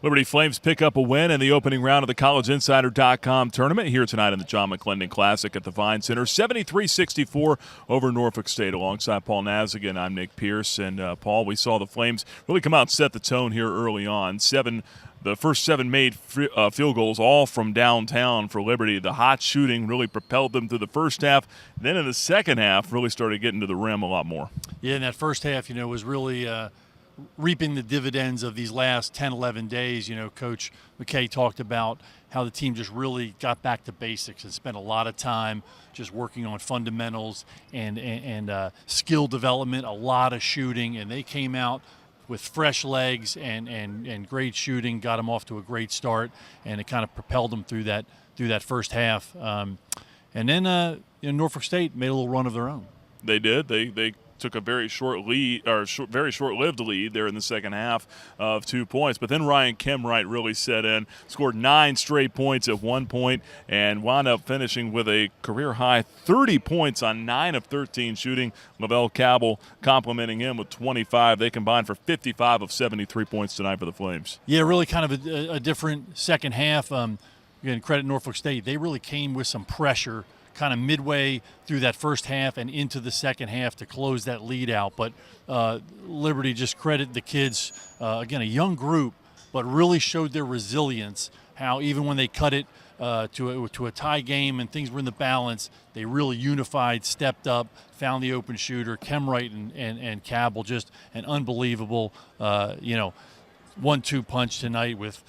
Liberty Flames pick up a win in the opening round of the CollegeInsider.com tournament here tonight in the John McLendon Classic at the Vine Center. 73-64 over Norfolk State. Alongside Paul Nazigan, I'm Nick Pierce. And, Paul, we saw the Flames really come out and set the tone here early on. The first seven made field goals, all from downtown for Liberty. The hot shooting really propelled them through the first half. Then in the second half, really started getting to the rim a lot more. Yeah, in that first half, was really reaping the dividends of these last 10, 11 days. Coach McKay talked about how the team just really got back to basics and spent a lot of time just working on fundamentals and skill development, a lot of shooting, and they came out with fresh legs and great shooting, got them off to a great start, and it kind of propelled them through that first half. And then Norfolk State made a little run of their own. They did. They took a very very short-lived lead there in the second half of 2 points. But then Ryan Kemwright really set in, scored 9 straight points at one point, and wound up finishing with a career-high 30 points on 9 of 13 shooting. Lavelle Cabell complimenting him with 25. They combined for 55 of 73 points tonight for the Flames. Yeah, really kind of a different second half. Again, credit Norfolk State. They really came with some pressure kind of midway through that first half and into the second half to close that lead out. But Liberty just credit the kids, again, a young group, but really showed their resilience, how even when they cut it to a tie game and things were in the balance, they really unified, stepped up, found the open shooter. Kemwright and Cabell, just an unbelievable, 1-2 punch tonight with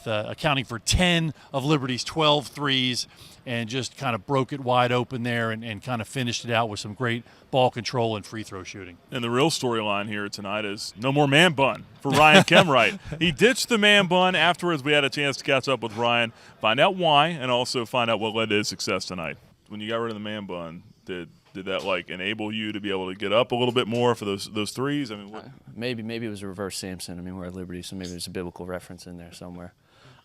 accounting for 10 of Liberty's 12 threes, and just kind of broke it wide open there and kind of finished it out with some great ball control and free throw shooting. And the real storyline here tonight is no more man bun for Ryan Kemwright. He ditched the man bun. Afterwards, we had a chance to catch up with Ryan, find out why, and also find out what led to his success tonight. When you got rid of the man bun, did that enable you to be able to get up a little bit more for those threes? I mean, maybe it was a reverse Samson. We're at Liberty, so maybe there's a biblical reference in there somewhere.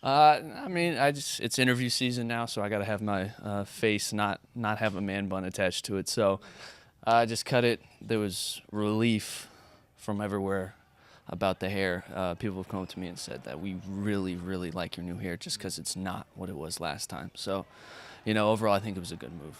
It's interview season now, so I got to have my face not have a man bun attached to it. So I just cut it. There was relief from everywhere about the hair. People have come up to me and said that we really, really like your new hair just because it's not what it was last time. So, overall, I think it was a good move.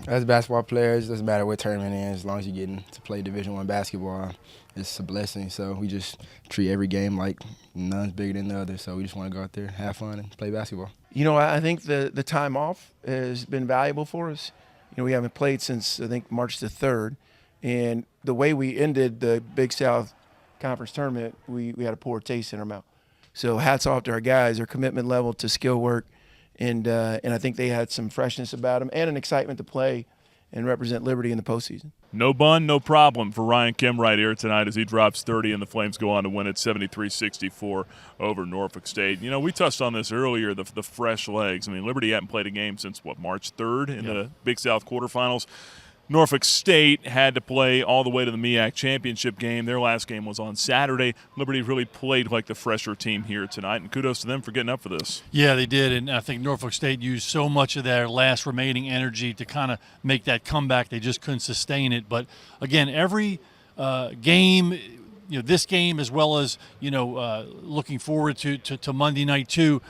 As basketball players, it doesn't matter what tournament it is, as long as you're getting to play Division I basketball, it's a blessing. So we just treat every game like none's bigger than the other. So we just want to go out there, have fun, and play basketball. I think the time off has been valuable for us. We haven't played since, I think, March the 3rd. And the way we ended the Big South Conference tournament, we had a poor taste in our mouth. So hats off to our guys, their commitment level to skill work. And I think they had some freshness about them and an excitement to play and represent Liberty in the postseason. No bun, no problem for Ryan Kemwright here tonight as he drops 30 and the Flames go on to win it 73-64 over Norfolk State. We touched on this earlier, the fresh legs. Liberty hadn't played a game since, March 3rd in the Big South quarterfinals. Norfolk State had to play all the way to the MEAC championship game. Their last game was on Saturday. Liberty really played like the fresher team here tonight, and kudos to them for getting up for this. Yeah, they did, and I think Norfolk State used so much of their last remaining energy to kind of make that comeback. They just couldn't sustain it. But, again, every game – this game as well as, looking forward to Monday night too,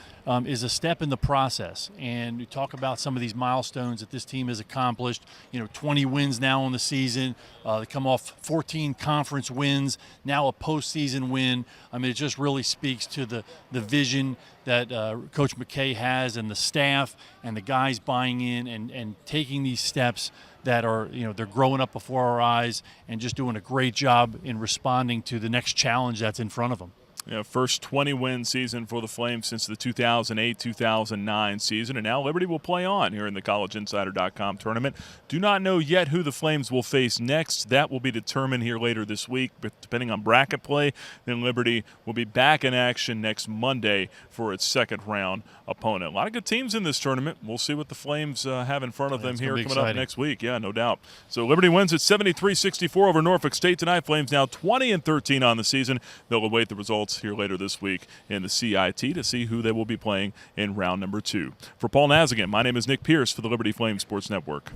is a step in the process. And you talk about some of these milestones that this team has accomplished, 20 wins now in the season. They come off 14 conference wins, now a postseason win. It just really speaks to the vision that Coach McKay has and the staff and the guys buying in and taking these steps that are, they're growing up before our eyes and just doing a great job in responding to the next challenge that's in front of them. First 20-win season for the Flames since the 2008-2009 season, and now Liberty will play on here in the CollegeInsider.com tournament. Do not know yet who the Flames will face next. That will be determined here later this week, but depending on bracket play, then Liberty will be back in action next Monday for its second-round opponent. A lot of good teams in this tournament. We'll see what the Flames have in front of them here coming up next week. Yeah, no doubt. So Liberty wins at 73-64 over Norfolk State tonight. Flames now 20-13 on the season. They'll await the results here later this week in the CIT to see who they will be playing in round number 2. For Paul Nazigan, my name is Nick Pierce for the Liberty Flames Sports Network.